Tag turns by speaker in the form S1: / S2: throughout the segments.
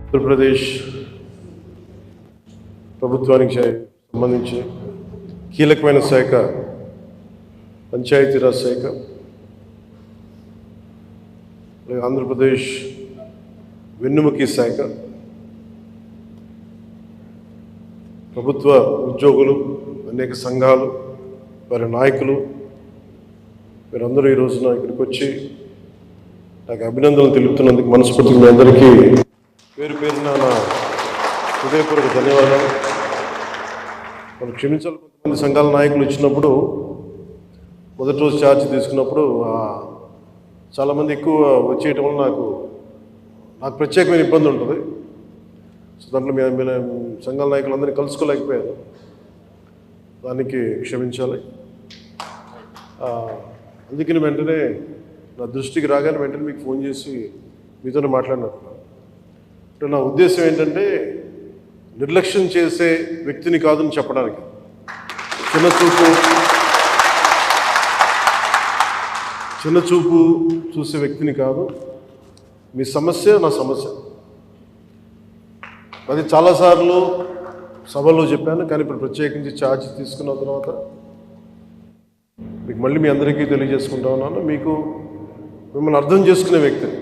S1: ఆంధ్రప్రదేశ్ ప్రభుత్వానికి సంబంధించి కీలకమైన శాఖ పంచాయతీరాజ్ శాఖ. ఆంధ్రప్రదేశ్ వెన్నుముకి శాఖ, ప్రభుత్వ ఉద్యోగులు, అనేక సంఘాలు, వారి నాయకులు, మీరందరూ ఈ రోజున ఇక్కడికి వచ్చి నాకు అభినందనలు తెలుపుతున్నందుకు మనస్ఫూర్తిగా మీ అందరికీ పేరు పేరున నా హృదయపూర్వక ధన్యవాదాలు. మనం క్షమించాలి, కొంతమంది సంఘాల నాయకులు వచ్చినప్పుడు మొదటి రోజు ఛార్జ్ తీసుకున్నప్పుడు చాలామంది ఎక్కువ వచ్చేయటం వల్ల నాకు ప్రత్యేకమైన ఇబ్బంది ఉంటుంది. సో దాంట్లో మీ సంఘాల నాయకులందరినీ కలుసుకోలేకపోయాను, దానికి క్షమించాలి. అందుకని వెంటనే నా దృష్టికి రాగానే వెంటనే మీకు ఫోన్ చేసి మీతోనే మాట్లాడినట్టున్నాను. అంటే నా ఉద్దేశం ఏంటంటే నిర్లక్ష్యం చేసే వ్యక్తిని కాదని చెప్పడానికి, చిన్న చూపు చూసే వ్యక్తిని కాదు. మీ సమస్య నా సమస్య, అది చాలాసార్లు సభలో చెప్పాను. కానీ ఇప్పుడు ప్రత్యేకించి ఛార్జ్ తీసుకున్న తర్వాత మీకు మళ్ళీ మీ అందరికీ తెలియజేసుకుంటా ఉన్నాను. మిమ్మల్ని అర్థం చేసుకునే వ్యక్తిని,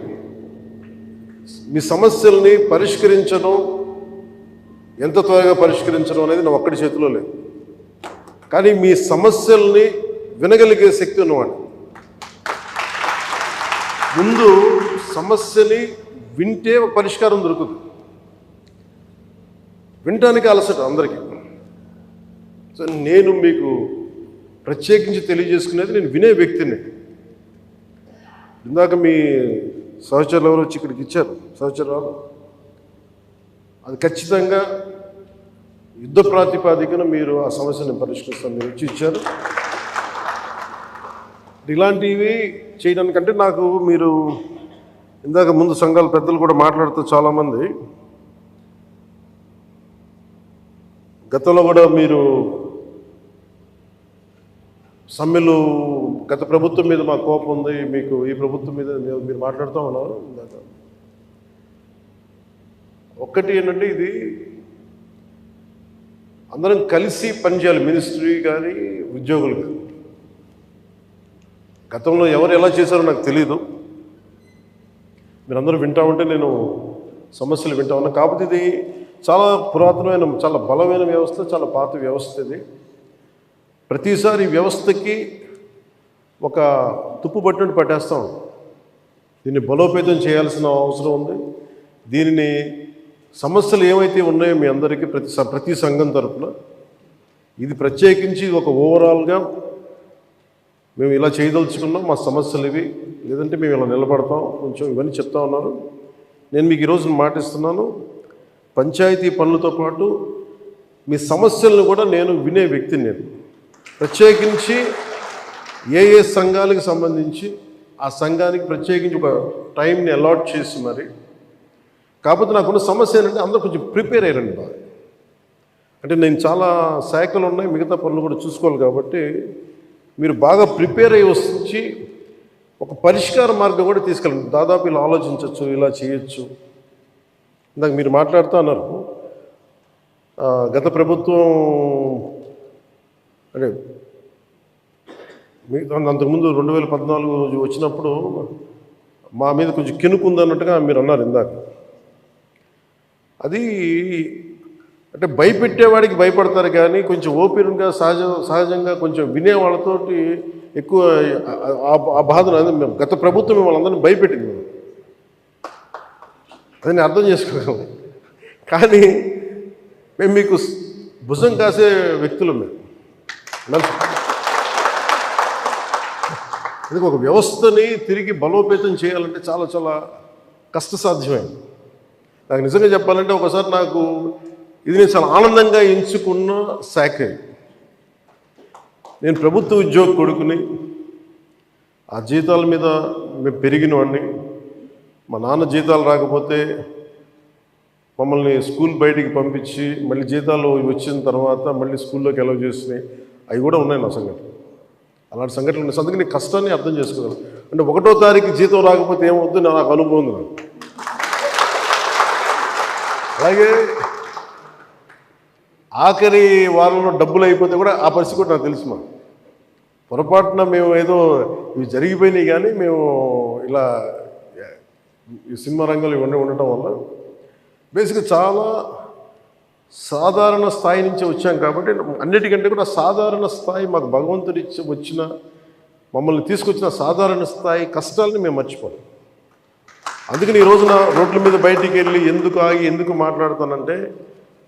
S1: మీ సమస్యల్ని పరిష్కరించడం, ఎంత త్వరగా పరిష్కరించడం అనేది నా ఒక్కడి చేతిలో లేదు. కానీ మీ సమస్యల్ని వినగలిగే శక్తి ఉన్నవాడు. ముందు సమస్యని వింటే ఒక పరిష్కారం దొరుకుతుంది. వినటానికి అలసట అందరికీ. సో నేను మీకు ప్రత్యేకించి తెలియజేసుకునేది, నేను వినే వ్యక్తిని. ఇందాక మీ సహచరులు ఎవరు వచ్చి ఇక్కడికి ఇచ్చారు, సహచరాలు, అది ఖచ్చితంగా యుద్ధ ప్రాతిపాదికన మీరు ఆ సమస్యను పరిష్కరిస్తాను మీరు వచ్చి ఇచ్చారు. ఇలాంటివి చేయడానికంటే నాకు మీరు ఇందాక ముందు సంఘాల పెద్దలు కూడా మాట్లాడుతూ చాలామంది గతంలో కూడా మీరు సమ్మెలు, గత ప్రభుత్వం మీద మా కోపం ఉంది, మీకు ఈ ప్రభుత్వం మీద మీరు మాట్లాడుతూ ఉన్నారు. ఇందాక ఒక్కటి ఏంటంటే, ఇది అందరం కలిసి పనిచేయాలి, మినిస్ట్రీ కానీ ఉద్యోగులు కానీ. గతంలో ఎవరు ఎలా చేశారో నాకు తెలీదు, మీరందరూ వింటా ఉంటే నేను సమస్యలు వింటా ఉన్నా. కాకపోతే ఇది చాలా పురాతనమైన, చాలా బలమైన వ్యవస్థ, చాలా పాత వ్యవస్థ. ఇది ప్రతిసారి వ్యవస్థకి ఒక తుప్పు పట్టినట్టు పట్టేస్తాం. దీన్ని బలోపేతం చేయాల్సిన అవసరం ఉంది. దీనిని సమస్యలు ఏమైతే ఉన్నాయో మీ అందరికీ ప్రతి సంఘం తరఫున ఇది ప్రత్యేకించి ఒక ఓవరాల్గా మేము ఇలా చేయదలుచుకున్నాం, మా సమస్యలు ఇవి, లేదంటే మేము ఇలా నిలబడతాం, కొంచెం ఇవన్నీ చెప్తా ఉన్నారు. నేను మీకు ఈరోజు మాటిస్తున్నాను, పంచాయతీ పనులతో పాటు మీ సమస్యలను కూడా నేను వినే వ్యక్తిని. నేను ప్రత్యేకించి ఏ సంఘాలకు సంబంధించి ఆ సంఘానికి ప్రత్యేకించి ఒక టైంని అలాట్ చేసి మరి. కాకపోతే నాకున్న సమస్య ఏంటంటే, అందరూ కొంచెం ప్రిపేర్ అయ్యారండి బాగా. అంటే నేను చాలా శాఖలు ఉన్నాయి, మిగతా పనులు కూడా చూసుకోవాలి. కాబట్టి మీరు బాగా ప్రిపేర్ అయ్యి వచ్చి ఒక పరిష్కార మార్గం కూడా తీసుకెళ్ళండి. దాదాపు ఇలా ఆలోచించవచ్చు, ఇలా చేయొచ్చు. ఇందాక మీరు మాట్లాడుతూ అన్నారు, గత ప్రభుత్వం అంటే అంతకుముందు 2014 వచ్చినప్పుడు మా మీద కొంచెం కినుకుందన్నట్టుగా మీరు అన్నారు ఇందాక. అది అంటే భయపెట్టేవాడికి భయపడతారు, కానీ కొంచెం ఓపెన్గా సహజంగా కొంచెం వినే వాళ్ళతోటి ఎక్కువ ఆ బాధను, గత ప్రభుత్వం మిమ్మల్ని అందరినీ భయపెట్టింది, అది నేను అర్థం చేసుకోగలను. కానీ మేము మీకు భుజం కాసే వ్యక్తులు. మేము అందుకే ఒక వ్యవస్థని తిరిగి బలోపేతం చేయాలంటే చాలా చాలా కష్టసాధ్యమైంది. నాకు నిజంగా చెప్పాలంటే ఒకసారి నాకు ఇది నేను చాలా ఆనందంగా ఎంచుకున్న శాఖ. నేను ప్రభుత్వ ఉద్యోగ కొడుకుని, ఆ జీతాల మీద మేము పెరిగిన వాడిని. మా నాన్న జీతాలు రాకపోతే మమ్మల్ని స్కూల్ బయటికి పంపించి మళ్ళీ జీతాలు వచ్చిన తర్వాత మళ్ళీ స్కూల్లోకి అలౌ చేసినాయి, అవి కూడా ఉన్నాయి నా సంఘటన. అలాంటి సంఘటనలు ఉన్నాయి. అందుకని కష్టాన్ని అర్థం చేసుకోగలను. అంటే 1వ తారీఖు జీతం రాకపోతే ఏమవుద్దు నాకు అనుభవం ఉంది. నాకు అలాగే ఆఖరి వారంలో డబ్బులు అయిపోతే కూడా ఆ పరిస్థితి కూడా నాకు తెలుసు. మా పొరపాటున మేము ఏదో ఇవి జరిగిపోయినాయి, కానీ మేము ఇలా ఈ సినిమా రంగంలో ఇవన్నీ ఉండటం వల్ల బేసిక్గా చాలా సాధారణ స్థాయి నుంచి వచ్చాం కాబట్టి అన్నిటికంటే కూడా సాధారణ స్థాయి మాకు భగవంతుడి వచ్చిన మమ్మల్ని తీసుకొచ్చిన సాధారణ స్థాయి కష్టాలని మేము మర్చిపోం. అందుకని ఈ రోజున రోడ్ల మీద బయటికి వెళ్ళి ఎందుకు ఆగి ఎందుకు మాట్లాడుతానంటే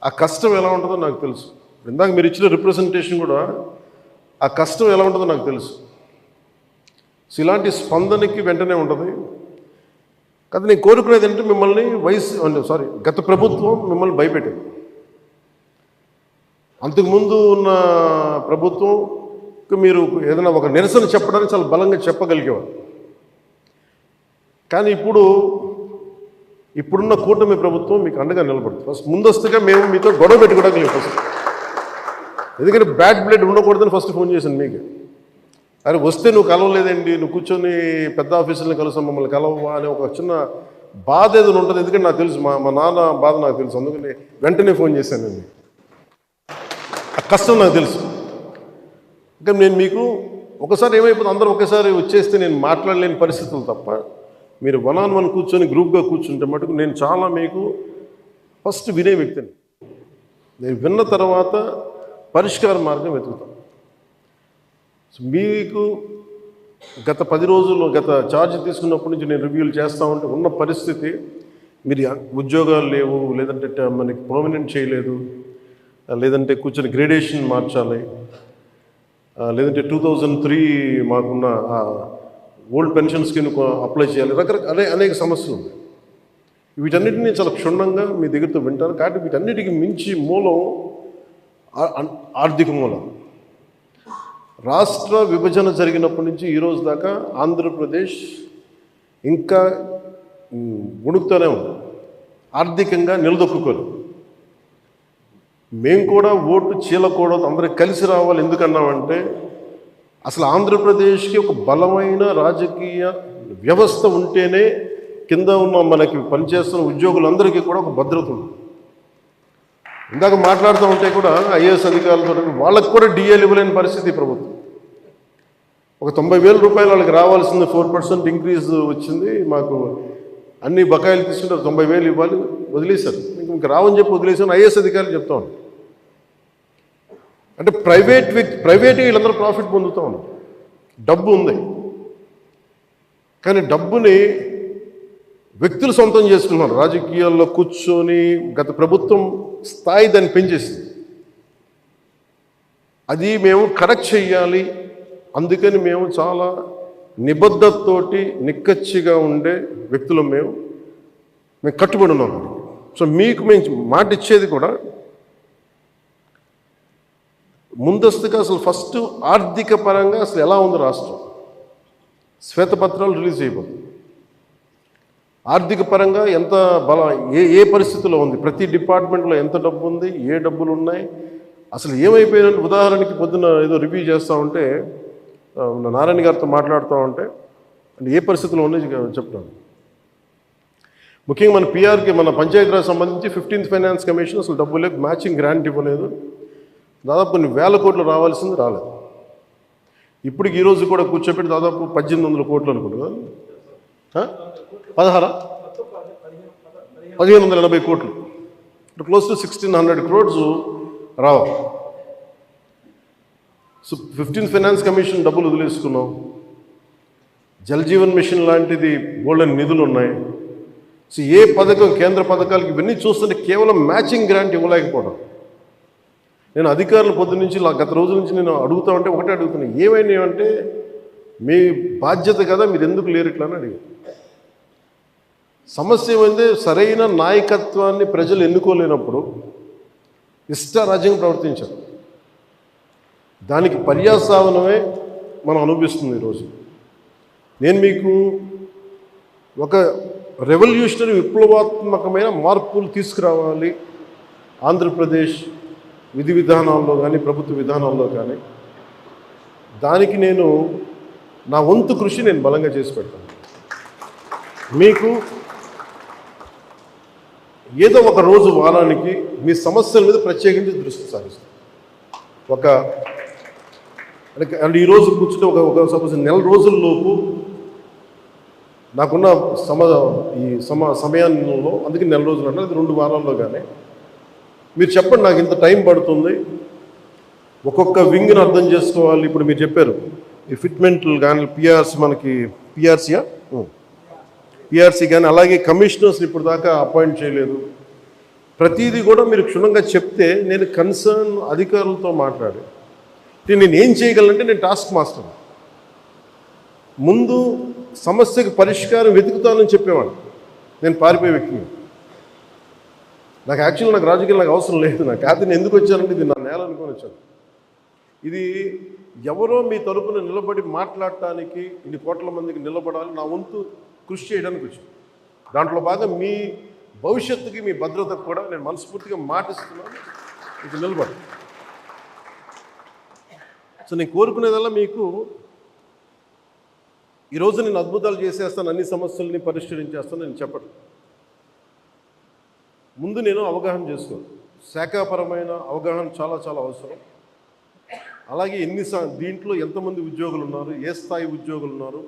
S1: ఆ కష్టం ఎలా ఉంటుందో నాకు తెలుసు. ఇందాక మీరు ఇచ్చిన రిప్రజెంటేషన్ కూడా ఆ కష్టం ఎలా ఉంటుందో నాకు తెలుసు. సో ఇలాంటి స్పందనకి వెంటనే ఉంటుంది. కానీ నేను కోరుకునేది ఏంటంటే మిమ్మల్ని గత ప్రభుత్వం మిమ్మల్ని భయపెట్టింది. అంతకుముందు ఉన్న ప్రభుత్వం మీరు ఏదైనా ఒక నిరసన చెప్పడానికి చాలా బలంగా చెప్పగలిగేవారు. కానీ ఇప్పుడున్న కూటమి ప్రభుత్వం మీకు అండగా నిలబడుతుంది. ఫస్ట్ ముందస్తుగా మేము మీతో గొడవ పెట్టుకోవడానికి లేదు ఫస్ట్. ఎందుకంటే బ్యాడ్ బ్లడ్ ఉండకూడదని ఫస్ట్ ఫోన్ చేశాను మీకు. అరే వస్తే నువ్వు కలవలేదండి, నువ్వు కూర్చొని పెద్ద ఆఫీసులను కలుస్తాం, మమ్మల్ని కలవవా అనే ఒక చిన్న బాధ ఏదైనా ఉంటుంది. ఎందుకంటే నాకు తెలుసు, మా నాన్న బాధ నాకు తెలుసు. అందుకని వెంటనే ఫోన్ చేశానండి. ఆ కష్టం నాకు తెలుసు. ఇంకా నేను మీకు ఒకసారి ఏమైపోతుంది, అందరూ ఒకేసారి వచ్చేస్తే నేను మాట్లాడలేని పరిస్థితులు తప్ప మీరు 1-on-1 కూర్చొని గ్రూప్గా కూర్చుంటే మటుకు నేను చాలా మీకు ఫస్ట్ వినే వ్యక్తిని. నేను విన్న తర్వాత పరిష్కార మార్గం వెతుకుతాం. మీకు గత 10 రోజుల్లో గత ఛార్జ్ తీసుకున్నప్పటి నుంచి నేను రివ్యూలు చేస్తూ ఉంటే ఉన్న పరిస్థితి, మీరు ఉద్యోగాలు లేవు, లేదంటే మనకి పర్మనెంట్ చేయలేదు, లేదంటే కూర్చొని గ్రేడేషన్ మార్చాలి, లేదంటే 2003 మాకున్న ఓల్డ్ పెన్షన్ స్కీమ్ అప్లై చేయాలి, రకరకాల అనేక సమస్యలు ఉన్నాయి. వీటన్నిటినీ చాలా క్షుణ్ణంగా మీ దగ్గరతో వింటాను. కాబట్టి వీటన్నిటికీ మించి మూలం ఆర్థిక మూలం. రాష్ట్ర విభజన జరిగినప్పటి నుంచి ఈరోజు దాకా ఆంధ్రప్రదేశ్ ఇంకా ఉణుకుతూనే ఉంది, ఆర్థికంగా నిలదొక్కుకోలేదు. మేము కూడా ఓటు చీలకూడదు, అందరూ కలిసి రావాలి. ఎందుకన్నామంటే అసలు ఆంధ్రప్రదేశ్కి ఒక బలమైన రాజకీయ వ్యవస్థ ఉంటేనే కింద ఉన్న మనకి పనిచేస్తున్న ఉద్యోగులందరికీ కూడా ఒక భద్రత ఉంది. ఇందాక మాట్లాడుతూ ఉంటే కూడా ఐఏఎస్ అధికారులతో వాళ్ళకి కూడా డిఏలు ఇవ్వలేని పరిస్థితి ప్రభుత్వం. ఒక 90,000 రూపాయలు వాళ్ళకి రావాల్సింది 4% ఇంక్రీజ్ వచ్చింది. మాకు అన్ని బకాయిలు తీసుకుంటే 90,000 ఇవ్వాలి, వదిలేశారు. ఇంకా రావని చెప్పి వదిలేశాను. ఐఏఎస్ అధికారులు చెప్తా ఉన్నాను. అంటే ప్రైవేట్గా వీళ్ళందరూ ప్రాఫిట్ పొందుతూ ఉన్నారు. డబ్బు ఉంది, కానీ డబ్బుని వ్యక్తులు సొంతం చేసుకున్నారు. రాజకీయాల్లో కూర్చొని గత ప్రభుత్వం స్థాయి దాన్ని పెంచేసింది. అది మేము కరెక్ట్ చెయ్యాలి. అందుకని మేము చాలా నిబద్ధతతోటి నిక్కచ్చిగా ఉండే వ్యక్తులు మేము కట్టుబడి ఉన్నాం. సో మీకు మేము మాట ఇచ్చేది కూడా ముందస్తుగా అసలు ఫస్ట్ ఆర్థిక పరంగా అసలు ఎలా ఉంది రాష్ట్రం, శ్వేతపత్రాలు రిలీజ్ అయిపోతుంది. ఆర్థిక పరంగా ఎంత ఏ పరిస్థితిలో ఉంది, ప్రతి డిపార్ట్మెంట్లో ఎంత డబ్బు ఉంది, ఏ డబ్బులు ఉన్నాయి, అసలు ఏమైపోయిన. ఉదాహరణకి పొద్దున్న ఏదో రివ్యూ చేస్తూ ఉంటే నారాయణ గారితో మాట్లాడుతూ ఉంటే ఏ పరిస్థితుల్లో ఉన్నాయి చెప్తాను. ముఖ్యంగా మన పిఆర్కి, మన పంచాయతీరాజ్ సంబంధించి 15th ఫైనాన్స్ కమిషన్ అసలు డబ్బు లేదు, మ్యాచింగ్ గ్రాంట్ ఇవ్వలేదు. దాదాపు కొన్ని వేల కోట్లు రావాల్సింది రాలేదు. ఇప్పటికి ఈరోజు కూడా కూర్చోపెట్టి దాదాపు 1800 కోట్లు అనుకుంటున్నా, 1580 కోట్లు, క్లోజ్ టు 1600 crores రావాలి. సో 15th ఫైనాన్స్ కమిషన్ డబ్బులు వదిలేసుకున్నాం. జల్ జీవన్ మిషన్ లాంటిది బోల్డెన్ నిధులు ఉన్నాయి. సో ఏ పథకం, కేంద్ర పథకాలకి ఇవన్నీ చూస్తుంటే కేవలం మ్యాచింగ్ గ్రాంట్ ఇవ్వలేకపోవడం. నేను అధికారులు పొద్దు నుంచి గత రోజుల నుంచి నేను అడుగుతా ఉంటే ఒకటే అడుగుతున్నాను, ఏమైనాయంటే మీ బాధ్యత కదా, మీరు ఎందుకు లేరు ఇట్లా అని అడిగాను. సమస్య ఏమైంది, సరైన నాయకత్వాన్ని ప్రజలు ఎన్నుకోలేనప్పుడు ఇష్టారాజ్యంగా ప్రవర్తించారు. దానికి పర్యాసావనమే మనం అనుభవిస్తుంది ఈరోజు. నేను మీకు ఒక రెవల్యూషనరీ విప్లవాత్మకమైన మార్పులు తీసుకురావాలి ఆంధ్రప్రదేశ్ విధి విధానాల్లో కానీ ప్రభుత్వ విధానాల్లో కానీ. దానికి నేను నా వంతు కృషి నేను బలంగా చేసి పెడతాను. మీకు ఏదో ఒక రోజు వారానికి మీ సమస్యల మీద ప్రత్యేకించి దృష్టి సారిస్తాం. అంటే ఈరోజు కూర్చుంటే ఒక సపోజ్ నెల రోజుల్లోపు నాకున్న సమయంలో, అందుకే నెల రోజులు అంటే అది 2 వారాల్లో కానీ మీరు చెప్పండి, నాకు ఇంత టైం పడుతుంది, ఒక్కొక్క వింగ్ని అర్థం చేసుకోవాలి. ఇప్పుడు మీరు చెప్పారు ఈ ఫిట్మెంట్లు కానీ పిఆర్సీ కానీ అలాగే కమిషనర్స్ని ఇప్పుడు దాకా అపాయింట్ చేయలేదు. ప్రతిదీ కూడా మీరు క్షుణ్ణంగా చెప్తే నేను కన్సర్న్ అధికారులతో మాట్లాడి నేను ఏం చేయగలంటే నేను టాస్క్ మాస్టర్ ముందు సమస్యకు పరిష్కారం వెతుకుతానని చెప్పేవాడు. నేను పారిపోయే వ్యక్తిని. నాకు రాజకీయాలు నాకు అవసరం లేదు. నేను ఎందుకు వచ్చానంటే ఇది నా నేల అనుకొని వచ్చాను. ఇది ఎవరో మీ తరపున నిలబడి మాట్లాడటానికి ఇన్ని కోట్ల మందికి నిలబడాలి, నా వంతు కృషి చేయడానికి వచ్చాను. దాంట్లో భాగం మీ భవిష్యత్తుకి, మీ భద్రతకు కూడా నేను మనస్ఫూర్తిగా మాటిస్తున్నాను, ఇది నిలబడి. సో నేను కోరుకునేదల్లా మీకు ఈరోజు నేను అద్భుతాలు చేసేస్తాను, అన్ని సమస్యల్ని పరిష్కరించేస్తాను నేను చెప్పను. ముందు నేను అవగాహన చేసుకోను. శాఖాపరమైన అవగాహన చాలా చాలా అవసరం. అలాగే దీంట్లో ఎంతమంది ఉద్యోగులు ఉన్నారు, ఏ స్థాయి ఉద్యోగులు ఉన్నారు,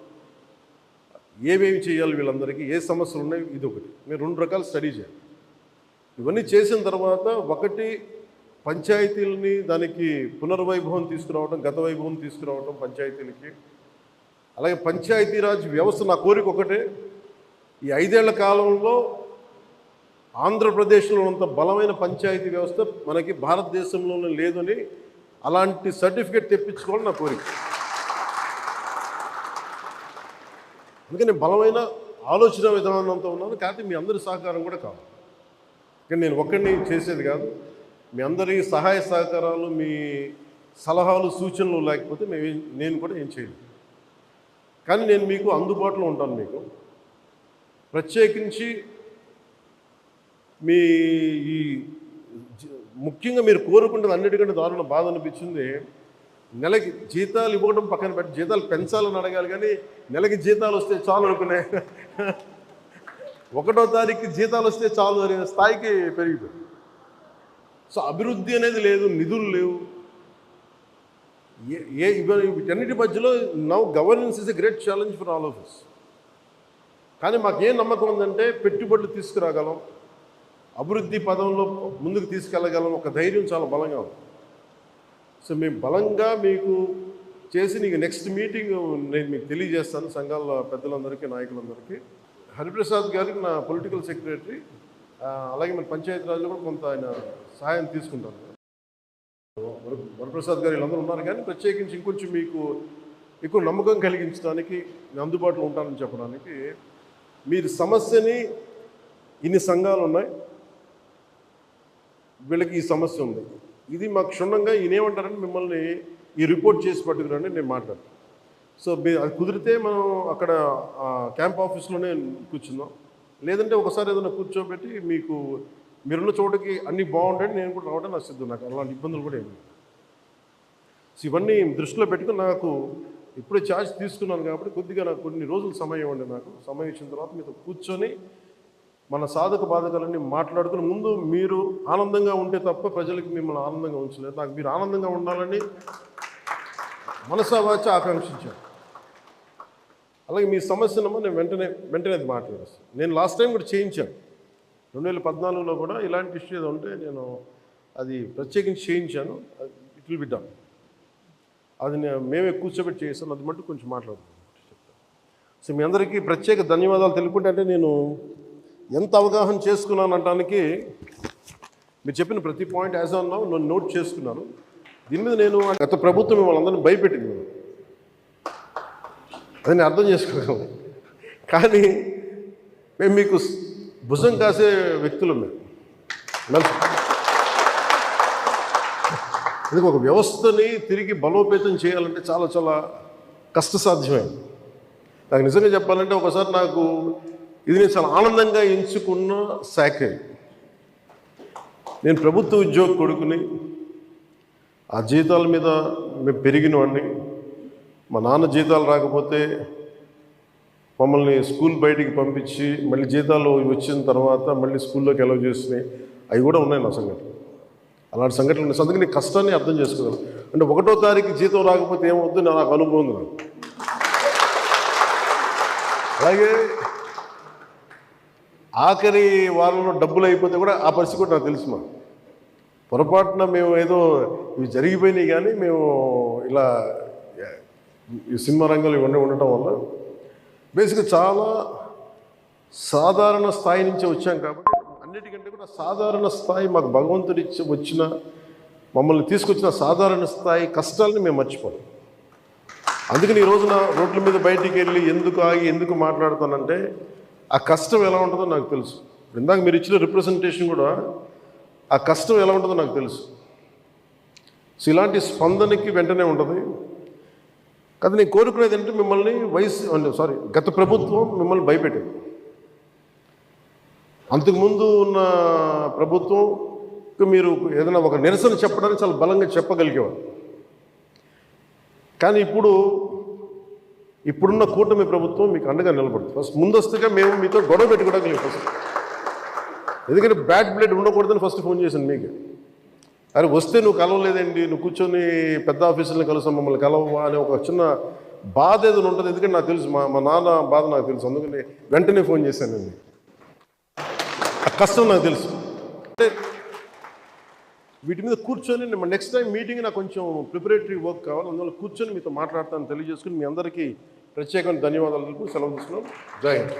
S1: ఏమేమి చేయాలి, వీళ్ళందరికీ ఏ సమస్యలు ఉన్నాయి, ఇది ఒకటి. మీరు 2 రకాలు స్టడీ చేయాలి. ఇవన్నీ చేసిన తర్వాత ఒకటి పంచాయతీలని దానికి పునర్వైభవం తీసుకురావడం, గత వైభవం తీసుకురావడం పంచాయతీలకి. అలాగే పంచాయతీరాజ్ వ్యవస్థ నా కోరిక ఒకటే, ఈ 5 ఏళ్ల కాలంలో ఆంధ్రప్రదేశ్లో అంత బలమైన పంచాయతీ వ్యవస్థ మనకి భారతదేశంలోనే లేదని అలాంటి సర్టిఫికేట్ తెప్పించుకోవాలని నా కోరిక. అందుకని బలమైన ఆలోచన విధానంతో ఉన్నాను. కాకపోతే మీ అందరి సహకారం కూడా కావాలి. కానీ నేను ఒక్కడిని చేసేది కాదు. మీ అందరి సహాయ సహకారాలు, మీ సలహాలు, సూచనలు లేకపోతే నేను కూడా ఏం చేయలేదు. కానీ నేను మీకు అందుబాటులో ఉంటాను. మీకు ప్రత్యేకించి ముఖ్యంగా మీరు కోరుకుంటుంది అన్నిటికంటే దారుణ బాధ అనిపించింది, నెలకి జీతాలు ఇవ్వడం పక్కన పెట్టి జీతాలు పెంచాలని అడగాలి, కానీ నెలకి జీతాలు వస్తే చాలు అనుకునే 1వ తారీఖు జీతాలు వస్తే చాలు అనే స్థాయికి పెరిగిపోయింది. సో అభివృద్ధి అనేది లేదు, నిధులు లేవు. వీటన్నిటి మధ్యలో now governance is a great challenge for all of us. కానీ మాకేం నమ్మకం ఉందంటే పెట్టుబడులు తీసుకురాగలం, అభివృద్ధి పదంలో ముందుకు తీసుకెళ్ళగలం, ఒక ధైర్యం చాలా బలంగా ఉంది. సో మేము బలంగా మీకు చేసి నీకు నెక్స్ట్ మీటింగ్ నేను మీకు తెలియజేస్తాను. సంఘాల పెద్దలందరికీ, నాయకులందరికీ. హరిప్రసాద్ గారికి నా పొలిటికల్ సెక్రటరీ, అలాగే మన పంచాయతీరాజ్లో కూడా కొంత ఆయన సహాయం తీసుకుంటాను. వరప్రసాద్ గారు వీళ్ళందరూ ఉన్నారు. కానీ ప్రత్యేకించి ఇంకొంచెం మీకు ఎక్కువ నమ్మకం కలిగించడానికి నేను అందుబాటులో ఉంటానని చెప్పడానికి, మీరు సమస్యని ఇన్ని సంఘాలు ఉన్నాయి, వీళ్ళకి ఈ సమస్య ఉంది, ఇది మాకు క్షుణ్ణంగా ఈయనేమంటారంటే మిమ్మల్ని ఈ రిపోర్ట్ చేసి పట్టుకురండి నేను మాట్లాడతాను. సో అది కుదిరితే మనం అక్కడ క్యాంప్ ఆఫీస్లోనే కూర్చుందాం. లేదంటే ఒకసారి ఏదైనా కూర్చోబెట్టి మీకు మీరున్న చోటకి అన్నీ బాగుంటాయి, నేను కూడా రావడం నాకు సిద్ధం. నాకు అలాంటి ఇబ్బందులు కూడా ఏమి. సో ఇవన్నీ దృష్టిలో పెట్టుకుని నాకు ఇప్పుడే ఛార్జ్ తీసుకున్నాను కాబట్టి కొద్దిగా నాకు కొన్ని రోజులు సమయం ఇవ్వండి. నాకు సమయం ఇచ్చిన తర్వాత మీతో కూర్చొని మన సాధక బాధకాలన్నీ మాట్లాడుకుని, ముందు మీరు ఆనందంగా ఉంటే తప్ప ప్రజలకు మిమ్మల్ని ఆనందంగా ఉంచలేదు. నాకు మీరు ఆనందంగా ఉండాలని మనసావాచి ఆకాంక్షించాను. అలాగే మీ సమస్యనమ్మా నేను వెంటనే అది మాట్లాడేస్తాను. నేను లాస్ట్ టైం కూడా చేయించాను. 2014లో కూడా ఇలాంటి ఇష్యూ ఏదో ఉంటే నేను అది ప్రత్యేకించి చేయించాను. It will be done. అది మేమే కూర్చోబెట్టి చేస్తాను. అది మటు కొంచెం మాట్లాడుతున్నాను. సో మీ అందరికీ ప్రత్యేక ధన్యవాదాలు తెలుపుకుంటే, అంటే నేను ఎంత అవగాహన చేసుకున్నాను అనడానికి మీరు చెప్పిన ప్రతి పాయింట్ యాజ్ ఆన్ నౌ నేను నోట్ చేసుకున్నాను. దీని మీద నేను గత ప్రభుత్వం వాళ్ళందరినీ భయపెట్టింది, అది నేను అర్థం చేసుకోగలను. కానీ మేము మీకు భుజం కాసే వ్యక్తులు మేము. ఇది ఒక వ్యవస్థని తిరిగి బలోపేతం చేయాలంటే చాలా చాలా కష్టసాధ్యమైంది. నాకు నిజంగా చెప్పాలంటే ఒకసారి నాకు ఇది నేను చాలా ఆనందంగా ఎంచుకున్న శాఖ. నేను ప్రభుత్వ ఉద్యోగ కొడుకుని, ఆ జీతాల మీద మేము పెరిగిన వాడిని. మా నాన్న జీతాలు రాకపోతే మమ్మల్ని స్కూల్ బయటికి పంపించి మళ్ళీ జీతాలు వచ్చిన తర్వాత మళ్ళీ స్కూల్లోకి అలౌ చేసినాయి, అవి కూడా ఉన్నాయి నా సంఘటనలు. అలాంటి సంఘటనలు ఉన్నాయి. అందుకని నీ కష్టాన్ని అర్థం చేసుకోగలను. అంటే 1వ తారీఖు జీతం రాకపోతే ఏమవుద్దు నాకు అనుభవం ఉంది నాకు. అలాగే ఆఖరి వారంలో డబ్బులు అయిపోతే కూడా ఆ పరిస్థితి కూడా నాకు తెలుసు. మా పొరపాటున మేము ఏదో ఇవి జరిగిపోయినాయి, కానీ మేము ఇలా ఈ సినిమా రంగంలో ఇవన్నీ ఉండటం వల్ల బేసిక్గా చాలా సాధారణ స్థాయి నుంచి వచ్చాం కాబట్టి అన్నిటికంటే కూడా సాధారణ స్థాయి మాకు భగవంతుడి వచ్చిన మమ్మల్ని తీసుకొచ్చిన సాధారణ స్థాయి కష్టాలని మేము మర్చిపోం. అందుకని ఈ రోజున రోడ్ల మీద బయటికి వెళ్ళి ఎందుకు ఆగి ఎందుకు మాట్లాడుతానంటే ఆ కష్టం ఎలా ఉంటుందో నాకు తెలుసు. ఇందాక మీరు ఇచ్చిన రిప్రజెంటేషన్ కూడా ఆ కష్టం ఎలా ఉంటుందో నాకు తెలుసు. సో ఇలాంటి స్పందనకి వెంటనే ఉంటుంది. కదా నేను కోరుకునేది అంటే మిమ్మల్ని గత ప్రభుత్వం మిమ్మల్ని భయపెట్టింది. అంతకుముందు ఉన్న ప్రభుత్వం మీరు ఏదైనా ఒక నిరసన చెప్పడానికి చాలా బలంగా చెప్పగలిగేవారు. కానీ ఇప్పుడున్న కూటమి ప్రభుత్వం మీకు అండగా నిలబడుతుంది. ఫస్ట్ ముందస్తుగా మేము మీతో గొడవ పెట్టుకోవడానికి ఫస్ట్, ఎందుకంటే బ్యాడ్ బ్లడ్ ఉండకూడదని ఫస్ట్ ఫోన్ చేశాను మీకు. అరే వస్తే నువ్వు కలవలేదండి, నువ్వు కూర్చొని పెద్ద ఆఫీసులను కలుస్తాం, మమ్మల్ని కలవవా అనే ఒక చిన్న బాధ ఏదైనా ఉంటుంది. ఎందుకంటే నాకు తెలుసు, మా నాన్న బాధ నాకు తెలుసు. అందుకని వెంటనే ఫోన్ చేశానండి. ఆ కష్టం నాకు తెలుసు. అంటే వీటి మీద కూర్చొని నెక్స్ట్ టైం మీటింగ్ నాకు కొంచెం ప్రిపరేటరీ వర్క్ కావాలి, అందువల్ల కూర్చొని మీతో మాట్లాడతాను తెలియజేసుకుని మీ అందరికీ ప్రత్యేకమైన ధన్యవాదాలు తెలుపు సెలవు తీసుకున్నాం. జై హింద్.